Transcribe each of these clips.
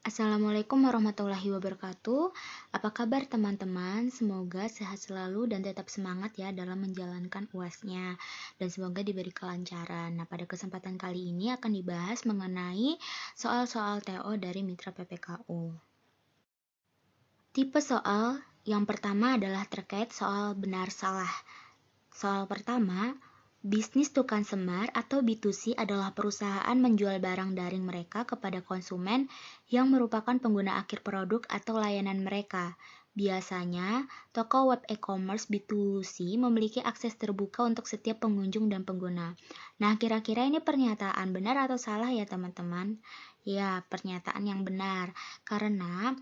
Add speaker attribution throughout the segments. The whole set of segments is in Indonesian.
Speaker 1: Assalamualaikum warahmatullahi wabarakatuh. Apa kabar teman-teman? Semoga sehat selalu dan tetap semangat ya dalam menjalankan UAS-nya. Dan semoga diberi kelancaran. Nah, pada kesempatan kali ini akan dibahas mengenai soal-soal TO dari Mitra PPKU. Tipe soal yang pertama adalah terkait soal benar salah. Soal pertama, bisnis tukang semar atau B2C adalah perusahaan menjual barang daring mereka kepada konsumen yang merupakan pengguna akhir produk atau layanan mereka. Biasanya, toko web e-commerce B2C memiliki akses terbuka untuk setiap pengunjung dan pengguna. Nah, kira-kira ini pernyataan benar atau salah ya teman-teman? Ya, pernyataan yang benar. Karena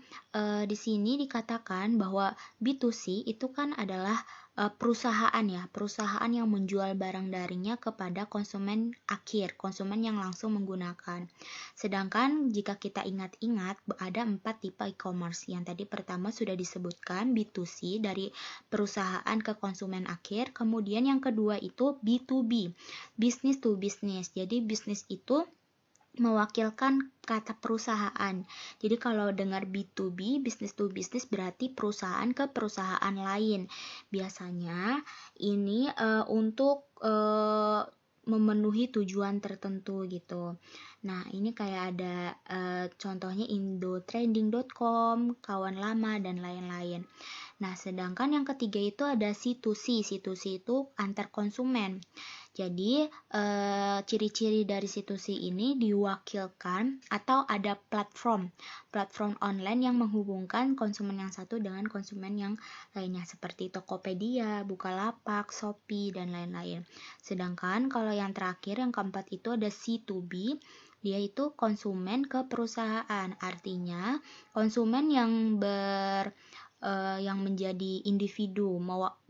Speaker 1: di sini dikatakan bahwa B2C itu kan adalah perusahaan ya, perusahaan yang menjual barang daringnya kepada konsumen akhir, konsumen yang langsung menggunakan. Sedangkan jika kita ingat-ingat ada 4 tipe e-commerce. Yang tadi pertama sudah disebutkan B2C dari perusahaan ke konsumen akhir, kemudian yang kedua itu B2B, business to business. Jadi bisnis itu mewakilkan kata perusahaan. Jadi kalau dengar B2B, business to business berarti perusahaan ke perusahaan lain. Biasanya ini untuk memenuhi tujuan tertentu gitu. Nah, ini kayak ada contohnya indotrending.com, kawan lama, dan lain-lain. Nah, sedangkan yang ketiga itu ada C2C. C2C itu antar konsumen. Jadi, ciri-ciri dari C2C ini diwakilkan atau ada platform online yang menghubungkan konsumen yang satu dengan konsumen yang lainnya seperti Tokopedia, Bukalapak, Shopee, dan lain-lain. Sedangkan kalau yang terakhir, yang keempat itu ada C2B, dia itu konsumen ke perusahaan. Artinya, konsumen yang yang menjadi individu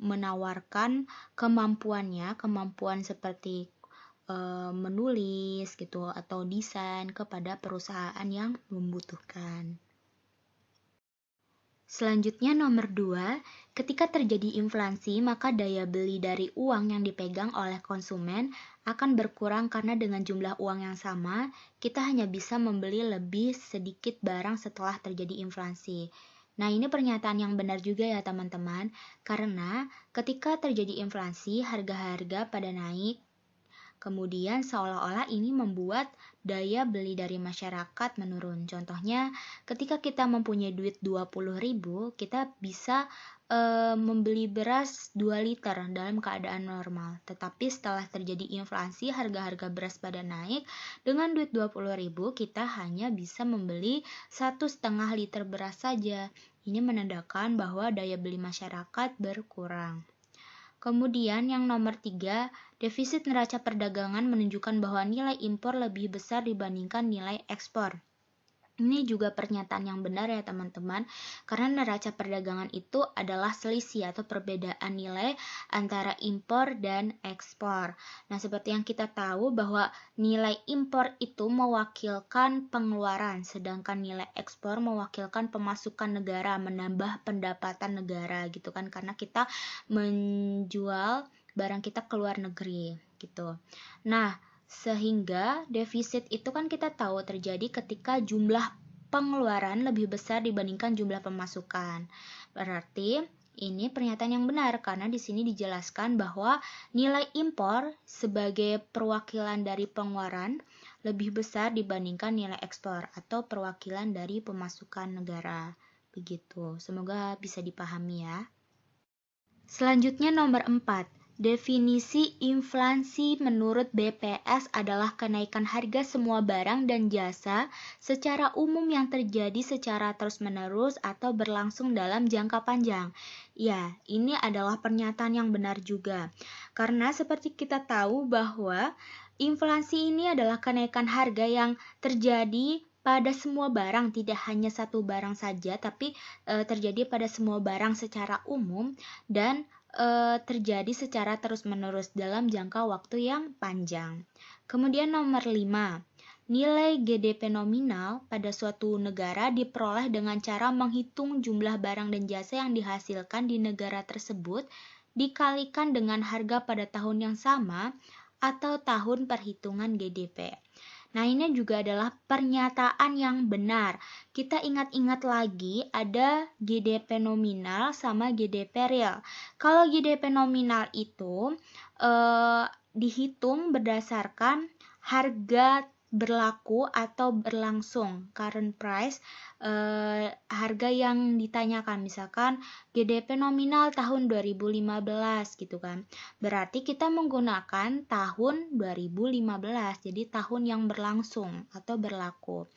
Speaker 1: menawarkan kemampuan seperti menulis gitu atau desain kepada perusahaan yang membutuhkan. Selanjutnya nomor 2, ketika terjadi inflasi maka daya beli dari uang yang dipegang oleh konsumen akan berkurang karena dengan jumlah uang yang sama, kita hanya bisa membeli lebih sedikit barang setelah terjadi inflasi. Nah, ini pernyataan yang benar juga ya teman-teman, karena ketika terjadi inflasi, harga-harga pada naik, kemudian seolah-olah ini membuat daya beli dari masyarakat menurun. Contohnya, ketika kita mempunyai duit 20.000, kita bisa membeli beras 2 liter dalam keadaan normal. Tetapi setelah terjadi inflasi, harga-harga beras pada naik, dengan duit 20.000 kita hanya bisa membeli 1,5 liter beras saja. Ini menandakan bahwa daya beli masyarakat berkurang. Kemudian yang nomor 3, defisit neraca perdagangan menunjukkan bahwa nilai impor lebih besar dibandingkan nilai ekspor. Ini juga pernyataan yang benar ya teman-teman, karena neraca perdagangan itu adalah selisih atau perbedaan nilai antara impor dan ekspor. Nah, seperti yang kita tahu bahwa nilai impor itu mewakilkan pengeluaran, sedangkan nilai ekspor mewakilkan pemasukan negara, menambah pendapatan negara gitu kan, karena kita menjual barang kita ke luar negeri gitu. Nah, sehingga defisit itu kan kita tahu terjadi ketika jumlah pengeluaran lebih besar dibandingkan jumlah pemasukan. Berarti ini pernyataan yang benar karena di sini dijelaskan bahwa nilai impor sebagai perwakilan dari pengeluaran lebih besar dibandingkan nilai ekspor atau perwakilan dari pemasukan negara. Begitu. Semoga bisa dipahami ya. Selanjutnya nomor 4. Definisi inflasi menurut BPS adalah kenaikan harga semua barang dan jasa secara umum yang terjadi secara terus-menerus atau berlangsung dalam jangka panjang. Ya, ini adalah pernyataan yang benar juga. Karena seperti kita tahu bahwa inflasi ini adalah kenaikan harga yang terjadi pada semua barang, tidak hanya satu barang saja, tapi terjadi pada semua barang secara umum dan terjadi secara terus-menerus dalam jangka waktu yang panjang. Kemudian nomor 5, nilai GDP nominal pada suatu negara diperoleh dengan cara menghitung jumlah barang dan jasa yang dihasilkan di negara tersebut dikalikan dengan harga pada tahun yang sama atau tahun perhitungan GDP. Nah, ini juga adalah pernyataan yang benar. Kita ingat-ingat lagi ada GDP nominal sama GDP real. Kalau GDP nominal itu dihitung berdasarkan harga berlaku atau berlangsung, current price, harga yang ditanyakan, misalkan GDP nominal tahun 2015 gitu kan. Berarti kita menggunakan tahun 2015, jadi tahun yang berlangsung atau berlaku.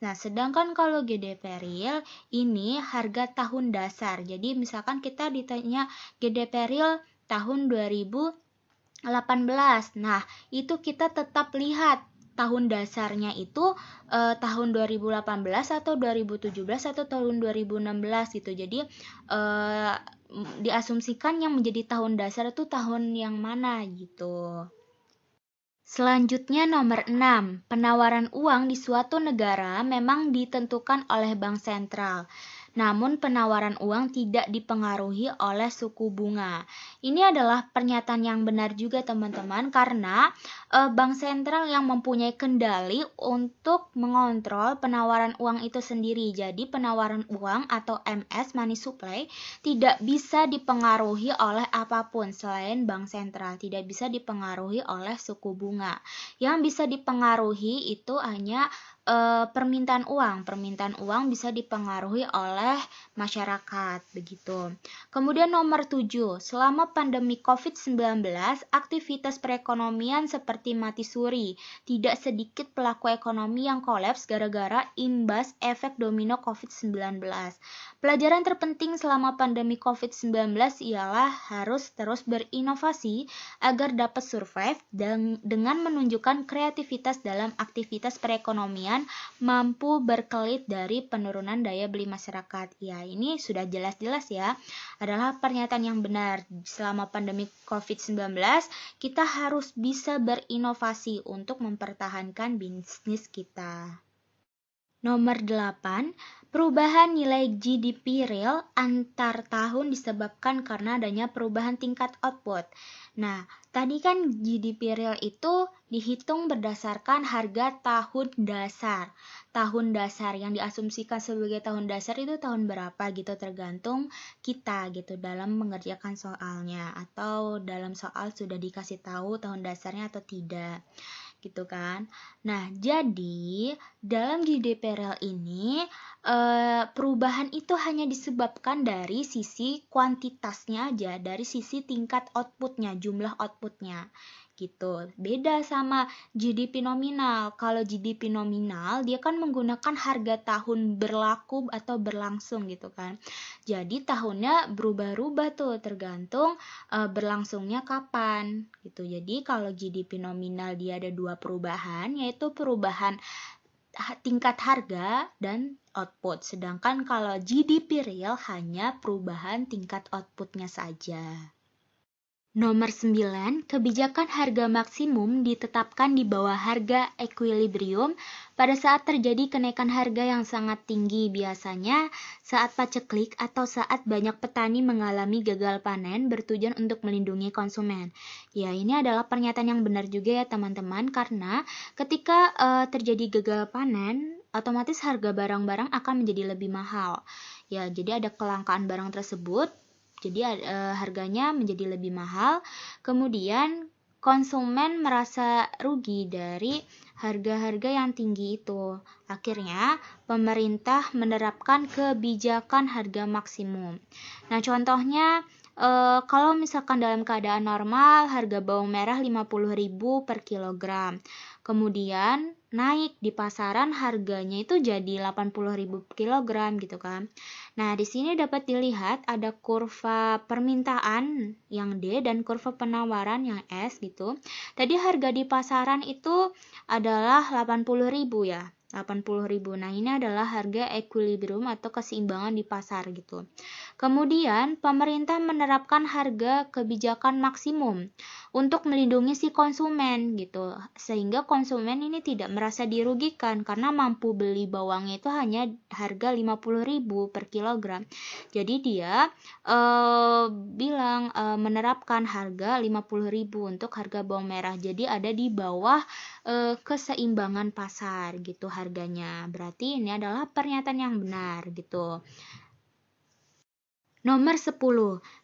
Speaker 1: Nah, sedangkan kalau GDP real ini harga tahun dasar. Jadi misalkan kita ditanya GDP real tahun 2018. Nah, itu kita tetap lihat tahun dasarnya itu tahun 2018 atau 2017 atau tahun 2016 gitu. Jadi diasumsikan yang menjadi tahun dasar itu tahun yang mana gitu. Selanjutnya nomor 6, penawaran uang di suatu negara memang ditentukan oleh bank sentral. Namun penawaran uang tidak dipengaruhi oleh suku bunga. Ini adalah pernyataan yang benar juga teman-teman, karena bank sentral yang mempunyai kendali untuk mengontrol penawaran uang itu sendiri. Jadi penawaran uang atau MS, money supply, tidak bisa dipengaruhi oleh apapun selain bank sentral, tidak bisa dipengaruhi oleh suku bunga. Yang bisa dipengaruhi itu hanya permintaan uang. Permintaan uang bisa dipengaruhi oleh masyarakat, begitu. Kemudian nomor 7, selama pandemi COVID-19, aktivitas perekonomian seperti mati suri. Tidak sedikit pelaku ekonomi yang kolaps gara-gara imbas efek domino COVID-19. Pelajaran terpenting selama pandemi COVID-19 ialah harus terus berinovasi agar dapat survive dan dengan menunjukkan kreativitas dalam aktivitas perekonomian mampu berkelit dari penurunan daya beli masyarakat. Ya, ini sudah jelas-jelas ya, adalah pernyataan yang benar. Selama pandemi COVID-19, kita harus bisa berinovasi untuk mempertahankan bisnis kita. Nomor 8, perubahan nilai GDP real antar tahun disebabkan karena adanya perubahan tingkat output. Nah, tadi kan GDP real itu dihitung berdasarkan harga tahun dasar. Tahun dasar yang diasumsikan sebagai tahun dasar itu tahun berapa gitu, tergantung kita gitu dalam mengerjakan soalnya, atau dalam soal sudah dikasih tahu tahun dasarnya atau tidak, gitu kan. Nah, jadi dalam GDP real ini perubahan itu hanya disebabkan dari sisi kuantitasnya aja, dari sisi tingkat outputnya, jumlah outputnya gitu. Beda sama GDP nominal. Kalau GDP nominal dia kan menggunakan harga tahun berlaku atau berlangsung gitu kan. Jadi tahunnya berubah-ubah tuh tergantung berlangsungnya kapan gitu. Jadi kalau GDP nominal dia ada dua perubahan, yaitu perubahan tingkat harga dan output. Sedangkan kalau GDP real hanya perubahan tingkat outputnya saja. Nomor 9, kebijakan harga maksimum ditetapkan di bawah harga equilibrium pada saat terjadi kenaikan harga yang sangat tinggi, biasanya saat paceklik atau saat banyak petani mengalami gagal panen bertujuan untuk melindungi konsumen. Ya, ini adalah pernyataan yang benar juga ya teman-teman, karena ketika terjadi gagal panen, otomatis harga barang-barang akan menjadi lebih mahal. Ya, jadi ada kelangkaan barang tersebut. Jadi harganya menjadi lebih mahal, kemudian konsumen merasa rugi dari harga-harga yang tinggi itu. Akhirnya pemerintah menerapkan kebijakan harga maksimum. Nah, contohnya kalau misalkan dalam keadaan normal harga bawang merah 50.000 per kilogram. Kemudian naik di pasaran harganya itu jadi 80.000 per kilogram gitu kan. Nah, di sini dapat dilihat ada kurva permintaan yang D dan kurva penawaran yang S gitu. Tadi harga di pasaran itu adalah 80.000 ya. 80.000. Nah, ini adalah harga equilibrium atau keseimbangan di pasar gitu. Kemudian, pemerintah menerapkan harga kebijakan maksimum untuk melindungi si konsumen gitu. Sehingga konsumen ini tidak merasa dirugikan karena mampu beli bawangnya itu hanya harga 50.000 per kilogram. Jadi dia menerapkan harga 50.000 untuk harga bawang merah. Jadi ada di bawah keseimbangan pasar gitu harganya. Berarti ini adalah pernyataan yang benar gitu. Nomor 10.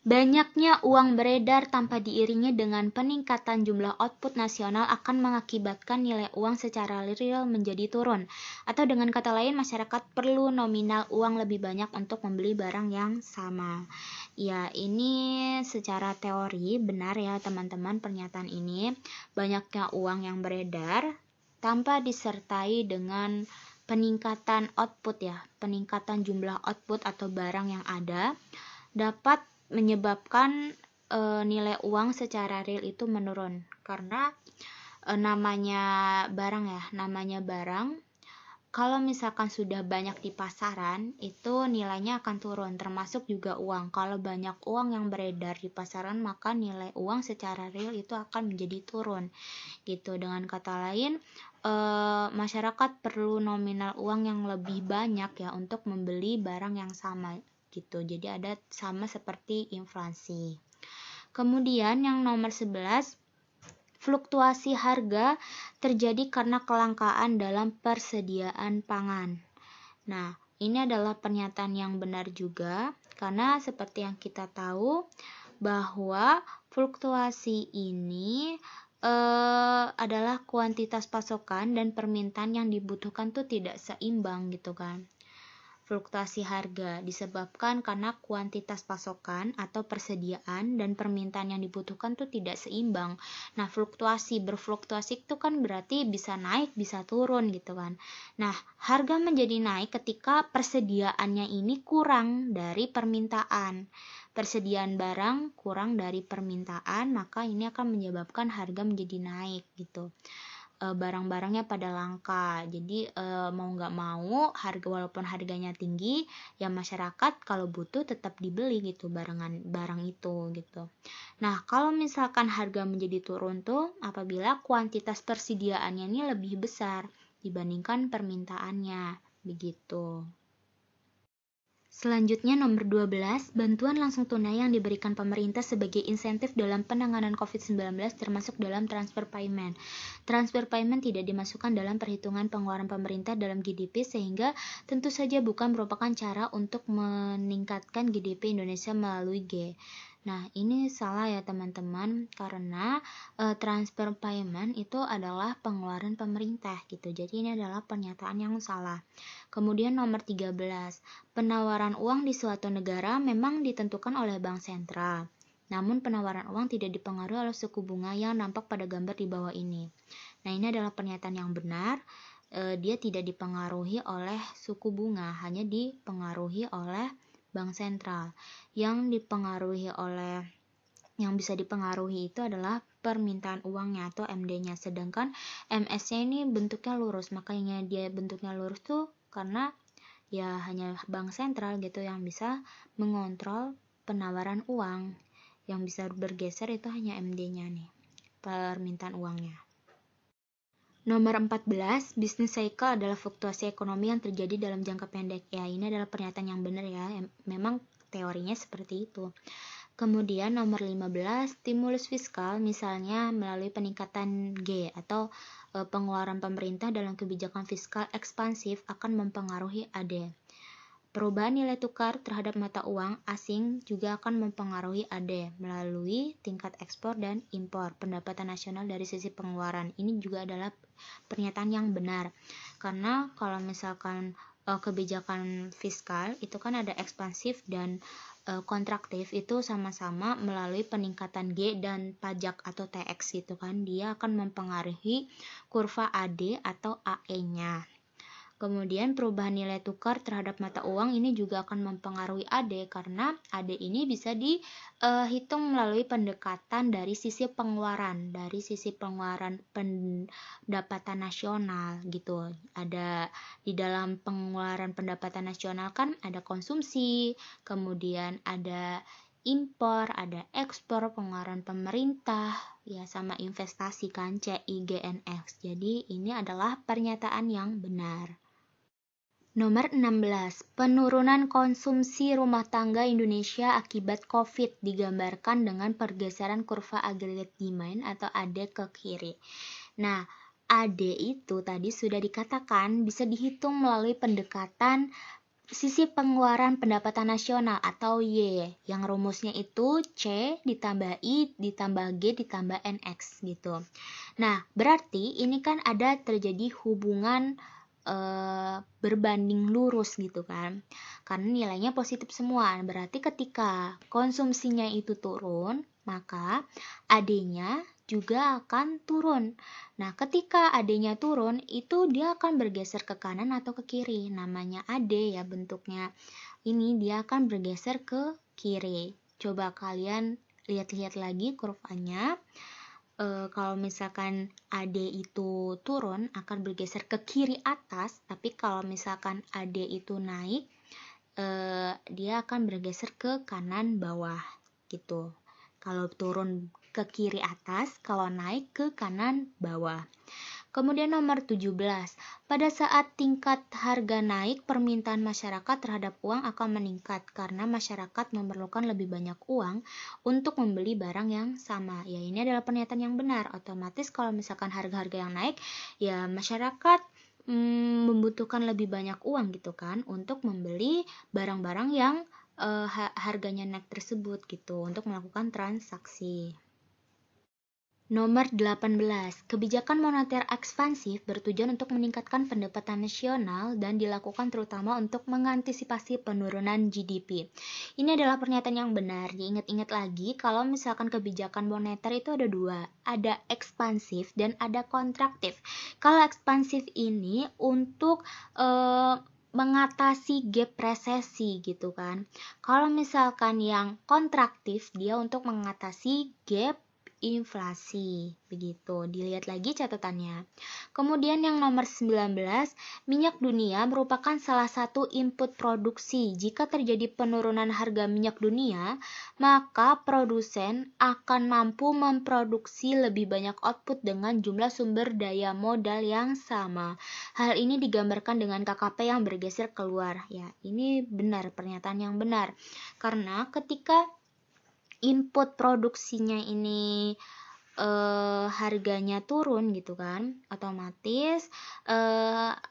Speaker 1: Banyaknya uang beredar tanpa diiringi dengan peningkatan jumlah output nasional akan mengakibatkan nilai uang secara real menjadi turun. Atau dengan kata lain, masyarakat perlu nominal uang lebih banyak untuk membeli barang yang sama. Ya, ini secara teori benar ya teman-teman pernyataan ini. Banyaknya uang yang beredar tanpa disertai dengan peningkatan output ya, peningkatan jumlah output atau barang yang ada dapat menyebabkan nilai uang secara real itu menurun karena namanya barang kalau misalkan sudah banyak di pasaran itu nilainya akan turun, termasuk juga uang. Kalau banyak uang yang beredar di pasaran maka nilai uang secara real itu akan menjadi turun gitu. Dengan kata lain masyarakat perlu nominal uang yang lebih banyak ya untuk membeli barang yang sama gitu. Jadi ada sama seperti inflasi. Kemudian yang nomor 11, fluktuasi harga terjadi karena kelangkaan dalam persediaan pangan. Nah, ini adalah pernyataan yang benar juga karena seperti yang kita tahu bahwa fluktuasi ini adalah kuantitas pasokan dan permintaan yang dibutuhkan tuh tidak seimbang gitu kan. Fluktuasi harga disebabkan karena kuantitas pasokan atau persediaan dan permintaan yang dibutuhkan tuh tidak seimbang. Nah, berfluktuasi itu kan berarti bisa naik, bisa turun gitu kan. Nah, harga menjadi naik ketika persediaannya ini kurang dari permintaan. Persediaan barang kurang dari permintaan, maka ini akan menyebabkan harga menjadi naik gitu. Barang-barangnya pada langka. Jadi mau nggak mau walaupun harganya tinggi ya masyarakat kalau butuh tetap dibeli gitu barang itu gitu. Nah, kalau misalkan harga menjadi turun tuh apabila kuantitas persediaannya ini lebih besar dibandingkan permintaannya begitu. Selanjutnya nomor 12, bantuan langsung tunai yang diberikan pemerintah sebagai insentif dalam penanganan COVID-19 termasuk dalam transfer payment. Transfer payment tidak dimasukkan dalam perhitungan pengeluaran pemerintah dalam GDP sehingga tentu saja bukan merupakan cara untuk meningkatkan GDP Indonesia melalui G. Nah, ini salah ya teman-teman karena transfer payment itu adalah pengeluaran pemerintah gitu. Jadi ini adalah pernyataan yang salah. Kemudian nomor 13, penawaran uang di suatu negara memang ditentukan oleh bank sentral. Namun penawaran uang tidak dipengaruhi oleh suku bunga yang nampak pada gambar di bawah ini. Nah, ini adalah pernyataan yang benar. Dia tidak dipengaruhi oleh suku bunga, hanya dipengaruhi oleh bank sentral. Yang bisa dipengaruhi itu adalah permintaan uangnya atau MD-nya. Sedangkan MS-nya ini bentuknya lurus. Makanya dia bentuknya lurus tuh karena ya hanya bank sentral gitu yang bisa mengontrol penawaran uang. Yang bisa bergeser itu hanya MD-nya nih, permintaan uangnya. Nomor 14, business cycle adalah fluktuasi ekonomi yang terjadi dalam jangka pendek. Ya, ini adalah pernyataan yang benar ya. Memang teorinya seperti itu. Kemudian nomor 15, stimulus fiskal misalnya melalui peningkatan G atau pengeluaran pemerintah dalam kebijakan fiskal ekspansif akan mempengaruhi AD. Perubahan nilai tukar terhadap mata uang asing juga akan mempengaruhi AD melalui tingkat ekspor dan impor pendapatan nasional dari sisi pengeluaran. Ini juga adalah pernyataan yang benar. Karena kalau misalkan kebijakan fiskal itu kan ada ekspansif dan kontraktif itu sama-sama melalui peningkatan G dan pajak atau TX gitu kan. Dia akan mempengaruhi kurva AD atau AE-nya. Kemudian perubahan nilai tukar terhadap mata uang ini juga akan mempengaruhi AD karena AD ini bisa dihitung melalui pendekatan dari sisi pengeluaran pendapatan nasional gitu. Ada di dalam pengeluaran pendapatan nasional kan ada konsumsi, kemudian ada impor, ada ekspor, pengeluaran pemerintah, ya sama investasi kan CIGNX. Jadi ini adalah pernyataan yang benar. Nomor 16, penurunan konsumsi rumah tangga Indonesia akibat COVID digambarkan dengan pergeseran kurva aggregate demand atau AD ke kiri. Nah, AD itu tadi sudah dikatakan bisa dihitung melalui pendekatan sisi pengeluaran pendapatan nasional atau Y, yang rumusnya itu C ditambah I ditambah G ditambah NX gitu. Nah, berarti ini kan ada terjadi hubungan berbanding lurus gitu kan, karena nilainya positif semua. Berarti ketika konsumsinya itu turun, maka AD-nya juga akan turun. Nah, ketika AD-nya turun, itu dia akan bergeser ke kanan atau ke kiri. Namanya AD ya bentuknya. Ini dia akan bergeser ke kiri. Coba kalian lihat-lihat lagi kurvanya. Kalau misalkan AD itu turun akan bergeser ke kiri atas, tapi kalau misalkan AD itu naik dia akan bergeser ke kanan bawah gitu. Kalau turun ke kiri atas, kalau naik ke kanan bawah. Kemudian nomor 17, pada saat tingkat harga naik, permintaan masyarakat terhadap uang akan meningkat karena masyarakat memerlukan lebih banyak uang untuk membeli barang yang sama. Ya, ini adalah pernyataan yang benar. Otomatis kalau misalkan harga-harga yang naik, ya masyarakat membutuhkan lebih banyak uang gitu kan untuk membeli barang-barang yang harganya naik tersebut gitu untuk melakukan transaksi. Nomor 18, kebijakan moneter ekspansif bertujuan untuk meningkatkan pendapatan nasional dan dilakukan terutama untuk mengantisipasi penurunan GDP. Ini adalah pernyataan yang benar. Diingat-ingat lagi kalau misalkan kebijakan moneter itu ada dua, ada ekspansif dan ada kontraktif. Kalau ekspansif ini untuk mengatasi gap resesi gitu kan. Kalau misalkan yang kontraktif dia untuk mengatasi gap inflasi, begitu. Dilihat lagi catatannya. Kemudian yang nomor 19, minyak dunia merupakan salah satu input produksi. Jika terjadi penurunan harga minyak dunia, maka produsen akan mampu memproduksi lebih banyak output dengan jumlah sumber daya modal yang sama. Hal ini digambarkan dengan KKP yang bergeser keluar. Ya, ini benar, pernyataan yang benar. Karena ketika input produksinya ini harganya turun gitu kan, otomatis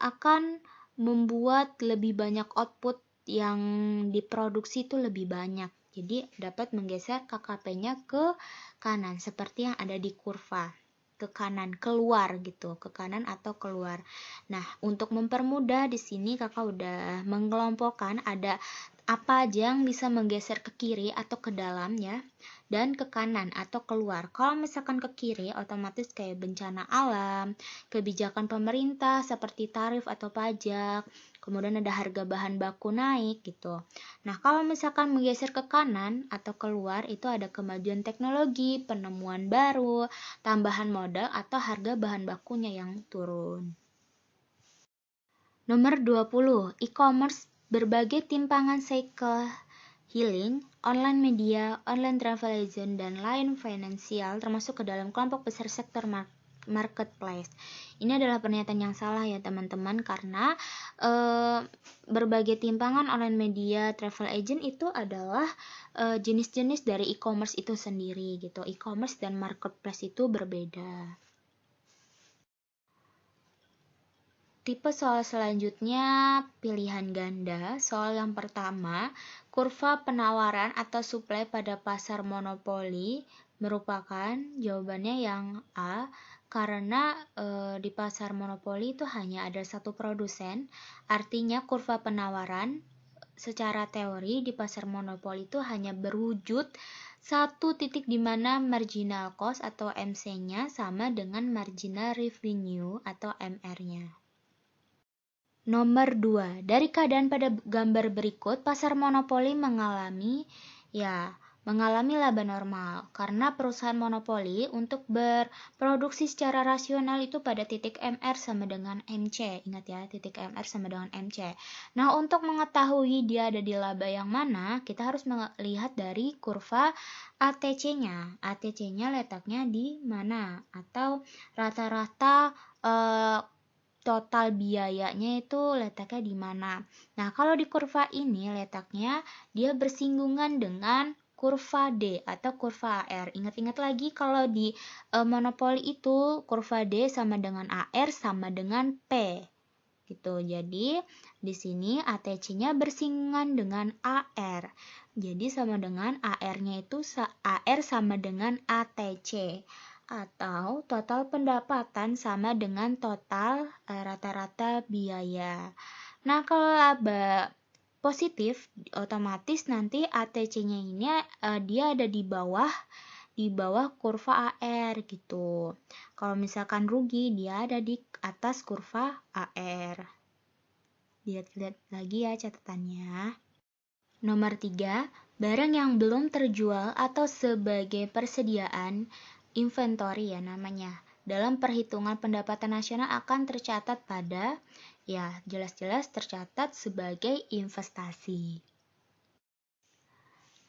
Speaker 1: akan membuat lebih banyak output yang diproduksi itu lebih banyak. Jadi dapat menggeser KKP-nya ke kanan seperti yang ada di kurva, ke kanan keluar gitu, ke kanan atau keluar. Nah, untuk mempermudah di sini Kakak udah mengelompokkan ada apa aja yang bisa menggeser ke kiri atau ke dalam ya, dan ke kanan atau keluar. Kalau misalkan ke kiri, otomatis kayak bencana alam, kebijakan pemerintah seperti tarif atau pajak, kemudian ada harga bahan baku naik gitu. Nah, kalau misalkan menggeser ke kanan atau keluar, itu ada kemajuan teknologi, penemuan baru, tambahan modal atau harga bahan bakunya yang turun. Nomor 20, e-commerce berbagai timpangan cycle healing, online media, online travel agent, dan lain finansial termasuk ke dalam kelompok besar sektor marketplace. Ini adalah pernyataan yang salah ya teman-teman, karena berbagai timpangan online media, travel agent itu adalah jenis-jenis dari e-commerce itu sendiri gitu. E-commerce dan marketplace itu berbeda. Tipe soal selanjutnya pilihan ganda. Soal yang pertama, kurva penawaran atau supply pada pasar monopoli merupakan jawabannya yang A, karena di pasar monopoli itu hanya ada satu produsen. Artinya kurva penawaran secara teori di pasar monopoli itu hanya berwujud satu titik di mana marginal cost atau MC-nya sama dengan marginal revenue atau MR-nya. Nomor 2, dari keadaan pada gambar berikut, pasar monopoli mengalami laba normal karena perusahaan monopoli untuk berproduksi secara rasional itu pada titik MR sama dengan MC. Ingat ya, titik MR sama dengan MC. Nah, untuk mengetahui dia ada di laba yang mana, kita harus melihat dari kurva ATC-nya. ATC-nya letaknya di mana? Atau rata-rata total biayanya itu letaknya di mana. Nah, kalau di kurva ini letaknya dia bersinggungan dengan kurva D atau kurva AR. Ingat-ingat lagi kalau di monopoli itu kurva D sama dengan AR sama dengan P. Gitu. Jadi, di sini ATC-nya bersinggungan dengan AR. Jadi sama dengan AR-nya itu AR sama dengan ATC. Atau total pendapatan sama dengan total rata-rata biaya. Nah, kalau laba positif, otomatis nanti ATC-nya ini dia ada di bawah kurva AR gitu. Kalau misalkan rugi, dia ada di atas kurva AR. Lihat-lihat lagi ya catatannya. Nomor 3, barang yang belum terjual atau sebagai persediaan inventory ya namanya. Dalam perhitungan pendapatan nasional akan tercatat pada, jelas-jelas tercatat sebagai investasi.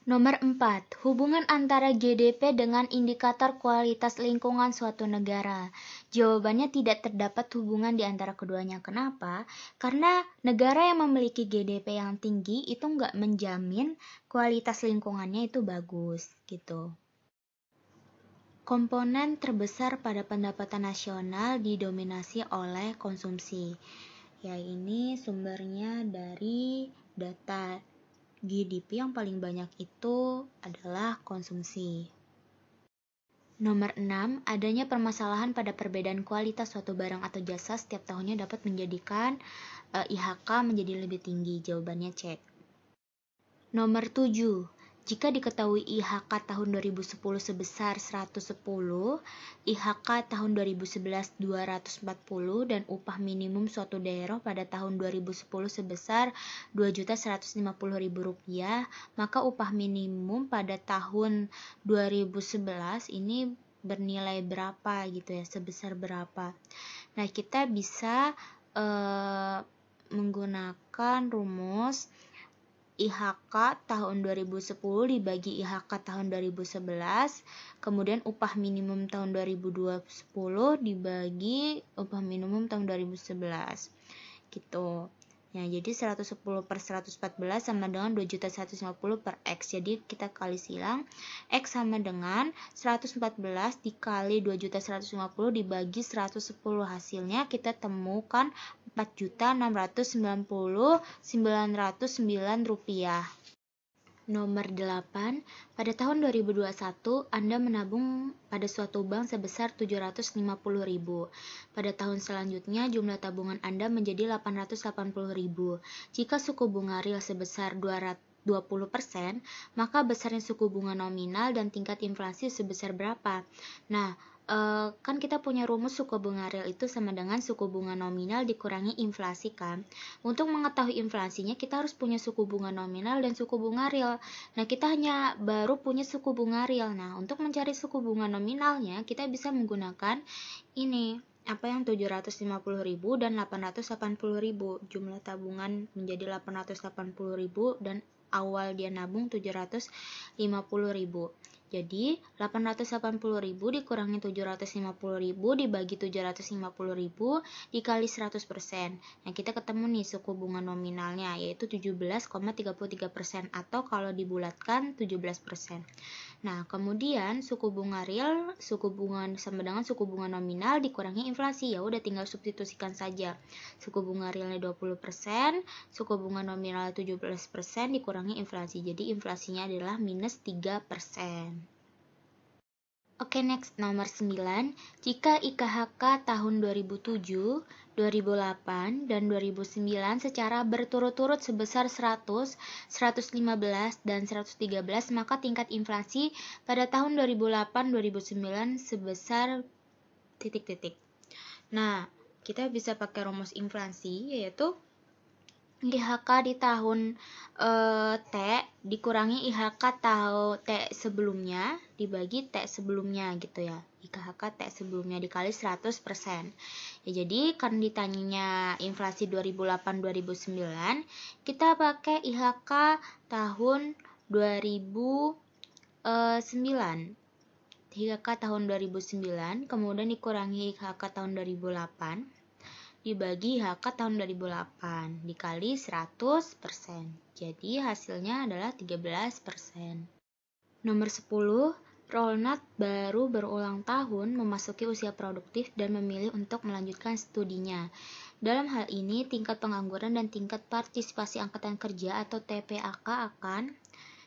Speaker 1: Nomor 4, hubungan antara GDP dengan indikator kualitas lingkungan suatu negara. Jawabannya tidak terdapat hubungan di antara keduanya. Kenapa? Karena negara yang memiliki GDP yang tinggi itu nggak menjamin kualitas lingkungannya itu bagus, gitu. Komponen terbesar pada pendapatan nasional didominasi oleh konsumsi. Ya, ini sumbernya dari data GDP yang paling banyak itu adalah konsumsi. Nomor 6, adanya permasalahan pada perbedaan kualitas suatu barang atau jasa setiap tahunnya dapat menjadikan IHK menjadi lebih tinggi. Jawabannya cek. Nomor 7, jika diketahui IHK tahun 2010 sebesar 110, IHK tahun 2011 240, dan upah minimum suatu daerah pada tahun 2010 sebesar Rp2.150.000, maka upah minimum pada tahun 2011 ini bernilai berapa gitu ya, sebesar berapa. Nah, kita bisa menggunakan rumus IHK tahun 2010 dibagi IHK tahun 2011, kemudian upah minimum tahun 2010 dibagi upah minimum tahun 2011. Gitu. Ya, jadi 110 per 114 sama dengan 2.150 per X. Jadi kita kali silang, X sama dengan 114 dikali 2.150 dibagi 110. Hasilnya kita temukan Rp4.699.909. Nomor 8, pada tahun 2021 Anda menabung pada suatu bank sebesar Rp750.000. Pada tahun selanjutnya jumlah tabungan Anda menjadi Rp880.000. Jika suku bunga real sebesar 20%, maka besarnya suku bunga nominal dan tingkat inflasi sebesar berapa? Nah, kan kita punya rumus suku bunga real itu sama dengan suku bunga nominal dikurangi inflasi kan. Untuk mengetahui inflasinya kita harus punya suku bunga nominal dan suku bunga real. Nah, kita hanya baru punya suku bunga real. Nah, untuk mencari suku bunga nominalnya kita bisa menggunakan ini, apa yang 750.000 dan 880.000. Jumlah tabungan menjadi 880.000 dan awal dia nabung 750.000. Jadi 880.000 dikurangi 750.000 dibagi 750.000 dikali 100%. Nah, kita ketemu nih suku bunga nominalnya yaitu 17,33% atau kalau dibulatkan 17%. Nah, kemudian suku bunga real, suku bunga sama dengan suku bunga nominal dikurangi inflasi. Ya udah tinggal substitusikan saja. Suku bunga realnya 20%, suku bunga nominal 17% dikurangi inflasi. Jadi inflasinya adalah minus 3%. Oke, next, nomor 9. Jika IKHK tahun 2007, 2008, dan 2009 secara berturut-turut sebesar 100, 115, dan 113, maka tingkat inflasi pada tahun 2008-2009 sebesar titik-titik. Nah, kita bisa pakai rumus inflasi, yaitu IHK di tahun T dikurangi IHK tahun T sebelumnya dibagi T sebelumnya gitu ya. IHK T sebelumnya dikali 100%. Ya, jadi karena ditanyanya inflasi 2008-2009, kita pakai IHK tahun 2009. IHK tahun 2009 kemudian dikurangi IHK tahun 2008 dibagi IHK tahun 2008 dikali 100%. Jadi hasilnya adalah 13%. Nomor 10, Rolnat baru berulang tahun memasuki usia produktif dan memilih untuk melanjutkan studinya. Dalam hal ini, tingkat pengangguran dan tingkat partisipasi angkatan kerja atau TPAK akan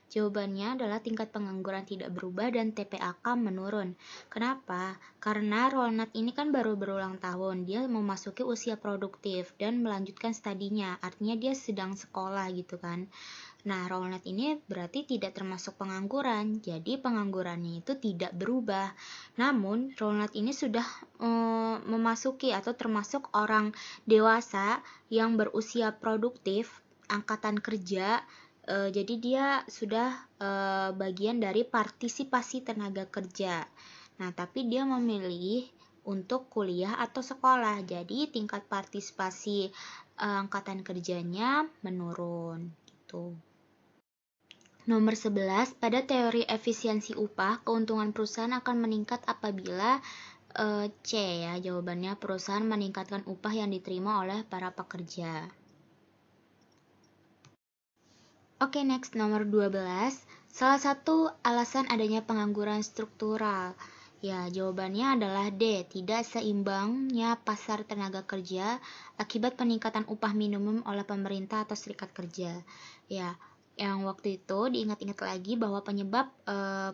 Speaker 1: Jawabannya adalah tingkat pengangguran tidak berubah dan TPAK menurun. Kenapa? Karena Rolnat ini kan baru berulang tahun, dia memasuki usia produktif dan melanjutkan studinya, artinya dia sedang sekolah gitu kan. Nah, Rolnat ini berarti tidak termasuk pengangguran, jadi penganggurannya itu tidak berubah. Namun, Rolnat ini sudah memasuki atau termasuk orang dewasa yang berusia produktif, angkatan kerja, jadi dia sudah bagian dari partisipasi tenaga kerja. Nah, tapi dia memilih untuk kuliah atau sekolah. Jadi tingkat partisipasi angkatan kerjanya menurun gitu. Nomor 11, pada teori efisiensi upah, keuntungan perusahaan akan meningkat apabila C ya, jawabannya perusahaan meningkatkan upah yang diterima oleh para pekerja. Oke, next, nomor 12. Salah satu alasan adanya pengangguran struktural. Ya, jawabannya adalah D. Tidak seimbangnya pasar tenaga kerja akibat peningkatan upah minimum oleh pemerintah atau serikat kerja. Ya, yang waktu itu diingat-ingat lagi bahwa penyebab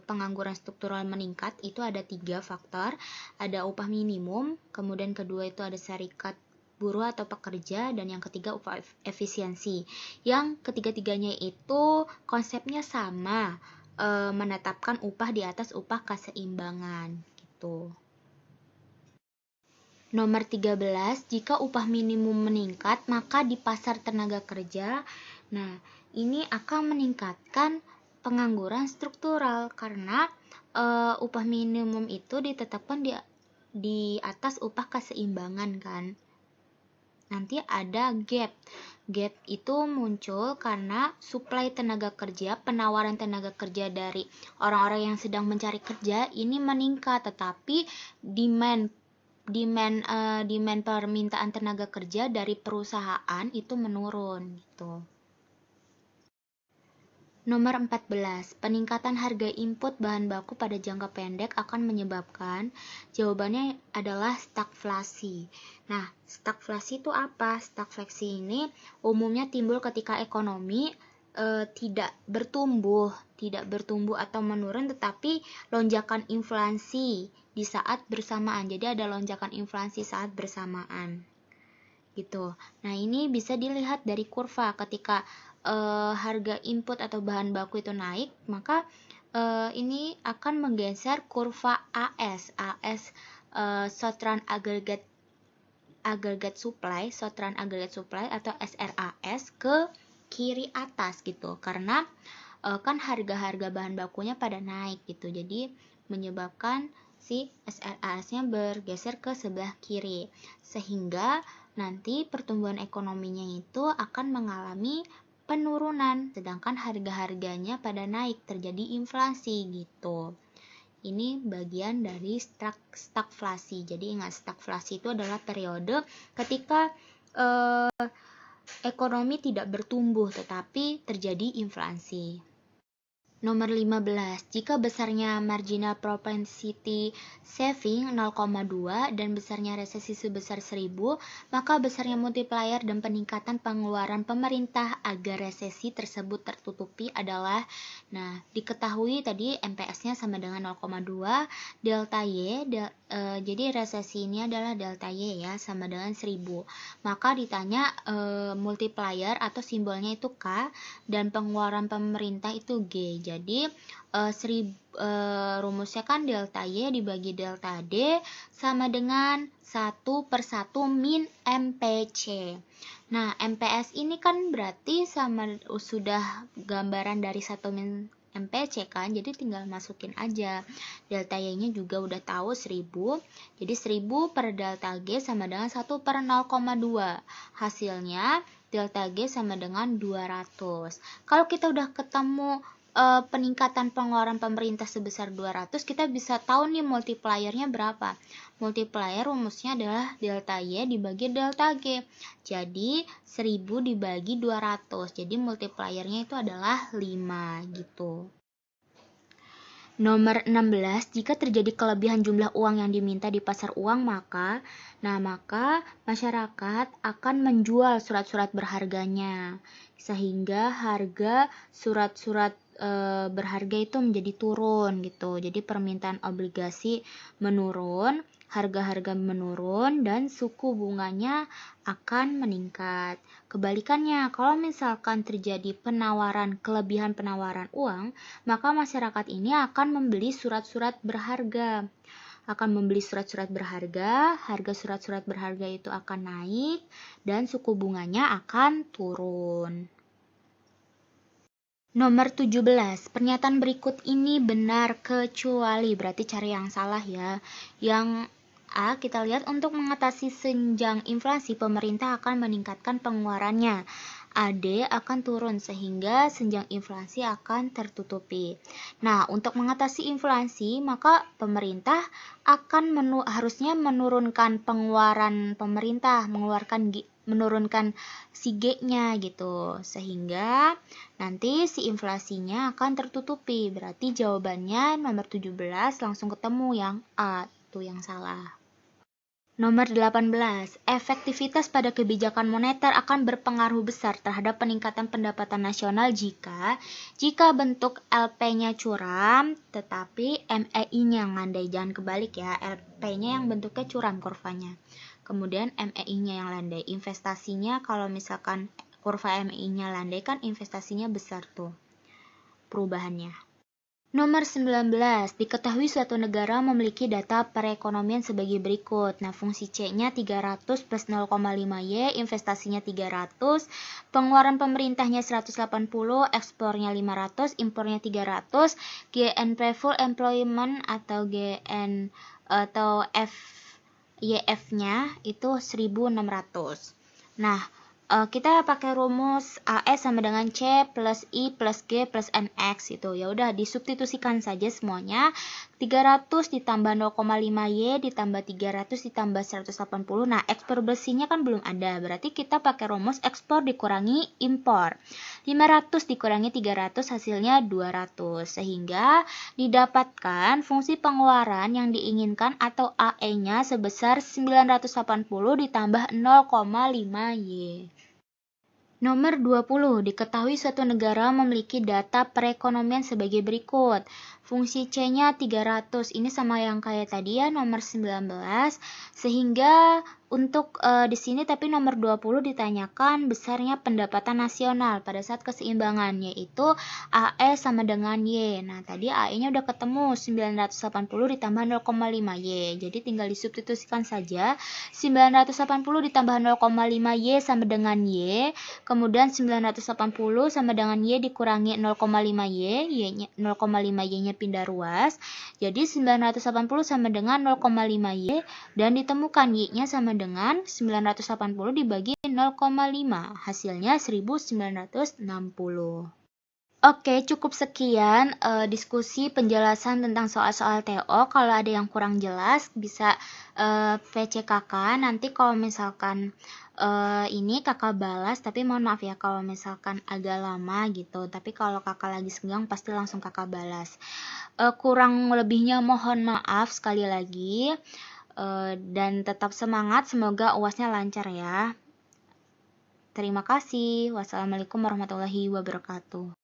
Speaker 1: pengangguran struktural meningkat itu ada 3 faktor. Ada upah minimum, kemudian kedua itu ada serikat buruh atau pekerja, dan yang ketiga upah efisiensi. Yang ketiga-tiganya itu konsepnya sama, menetapkan upah di atas upah keseimbangan gitu. Nomor 13, jika upah minimum meningkat, maka di pasar tenaga kerja, nah ini akan meningkatkan pengangguran struktural karena upah minimum itu ditetapkan di atas upah keseimbangan kan. Nanti ada gap. Gap itu muncul karena suplai tenaga kerja, penawaran tenaga kerja dari orang-orang yang sedang mencari kerja ini meningkat, tetapi demand permintaan tenaga kerja dari perusahaan itu menurun gitu. Nomor 14, peningkatan harga input bahan baku pada jangka pendek akan menyebabkan, jawabannya adalah stagflasi. Nah, stagflasi itu apa? Stagflasi ini umumnya timbul ketika ekonomi tidak bertumbuh atau menurun, tetapi lonjakan inflasi di saat bersamaan. Jadi ada lonjakan inflasi saat bersamaan. Gitu. Nah, ini bisa dilihat dari kurva ketika harga input atau bahan baku itu naik, maka ini akan menggeser kurva AS short run aggregate supply atau SRAS ke kiri atas gitu, karena kan harga-harga bahan bakunya pada naik gitu, jadi menyebabkan si SRAS-nya bergeser ke sebelah kiri, sehingga nanti pertumbuhan ekonominya itu akan mengalami penurunan, sedangkan harga-harganya pada naik, terjadi inflasi gitu. Ini bagian dari stagflasi. Jadi ingat, stagflasi itu adalah periode ketika ekonomi tidak bertumbuh tetapi terjadi inflasi. Nomor 15, jika besarnya marginal propensity saving 0,2 dan besarnya resesi sebesar 1000, maka besarnya multiplier dan peningkatan pengeluaran pemerintah agar resesi tersebut tertutupi adalah, nah diketahui tadi MPS-nya sama dengan 0,2, delta Y, jadi resesi ini adalah delta Y ya, sama dengan 1000. Maka ditanya multiplier atau simbolnya itu K dan pengeluaran pemerintah itu G. Jadi rumusnya kan delta Y dibagi delta D sama dengan 1/1 min MPC. Nah, MPS ini kan berarti sama sudah gambaran dari 1 min MPC kan, jadi tinggal masukin aja. Delta Y-nya juga udah tahu 1000, jadi 1000 per delta G sama dengan 1 per 0,2. Hasilnya delta G sama dengan 200. Kalau kita udah ketemu peningkatan pengeluaran pemerintah sebesar 200, kita bisa tahu nih multipliernya berapa. Multiplier rumusnya adalah delta Y dibagi delta G. Jadi 1000 dibagi 200. Jadi multipliernya itu adalah 5 gitu. Nomor 16, jika terjadi kelebihan jumlah uang yang diminta di pasar uang, maka masyarakat akan menjual surat-surat berharganya, sehingga harga surat-surat berharga itu menjadi turun gitu. Jadi permintaan obligasi menurun, harga-harga menurun, dan suku bunganya akan meningkat. Kebalikannya, kalau misalkan terjadi kelebihan penawaran uang, maka masyarakat ini akan membeli surat-surat berharga. Harga surat-surat berharga itu akan naik, dan suku bunganya akan turun. Nomor 17, pernyataan berikut ini benar kecuali, berarti cari yang salah ya. Yang A, kita lihat untuk mengatasi senjang inflasi, pemerintah akan meningkatkan pengeluarannya. AD akan turun sehingga senjang inflasi akan tertutupi. Nah, untuk mengatasi inflasi, maka pemerintah akan harusnya menurunkan pengeluaran pemerintah, menurunkan si G-nya gitu. Sehingga nanti si inflasinya akan tertutupi. Berarti jawabannya nomor 17 langsung ketemu yang A, itu yang salah. Nomor 18, efektivitas pada kebijakan moneter akan berpengaruh besar terhadap peningkatan pendapatan nasional jika bentuk LP-nya curam, tetapi MEI-nya yang landai. Jangan kebalik ya, LP-nya yang bentuknya curam kurvanya. Kemudian MEI-nya yang landai. Investasinya kalau misalkan kurva MEI-nya landai kan investasinya besar tuh perubahannya. Nomor 19, diketahui suatu negara memiliki data perekonomian sebagai berikut. Nah, fungsi C-nya 300 plus 0,5Y, investasinya 300, pengeluaran pemerintahnya 180, ekspornya 500, impornya 300, GNP full employment atau GN atau YF-nya itu 1600. Nah, kita pakai rumus AS sama dengan C plus I plus G plus NX itu. Ya udah disubstitusikan saja semuanya. 300 ditambah 0,5Y ditambah 300 ditambah 180. Nah, ekspor bersihnya kan belum ada. Berarti kita pakai rumus ekspor dikurangi impor. 500 dikurangi 300 hasilnya 200. Sehingga didapatkan fungsi pengeluaran yang diinginkan atau AE-nya sebesar 980 ditambah 0,5Y. Nomor 20, diketahui suatu negara memiliki data perekonomian sebagai berikut. Fungsi C-nya 300, ini sama yang kayak tadi ya, nomor 19. Sehingga untuk di sini tapi nomor 20 ditanyakan besarnya pendapatan nasional pada saat keseimbangan, yaitu AE sama dengan Y. Nah, tadi AE-nya udah ketemu, 980 ditambah 0,5Y. Jadi tinggal disubstitusikan saja. 980 ditambah 0,5Y sama dengan Y. Kemudian 980 sama dengan Y dikurangi 0,5Y, 0,5Y-nya pindah ruas. Jadi 980 sama dengan 0,5Y dan ditemukan Y-nya sama dengan 980 dibagi 0,5. Hasilnya 1960. Oke, cukup sekian diskusi penjelasan tentang soal-soal TO. Kalau ada yang kurang jelas bisa VC kakak. Nanti kalau misalkan ini kakak balas, tapi mohon maaf ya kalau misalkan agak lama gitu. Tapi kalau kakak lagi senggang pasti langsung kakak balas. Kurang lebihnya mohon maaf sekali lagi. Dan tetap semangat, semoga UASnya lancar ya. Terima kasih. Wassalamualaikum warahmatullahi wabarakatuh.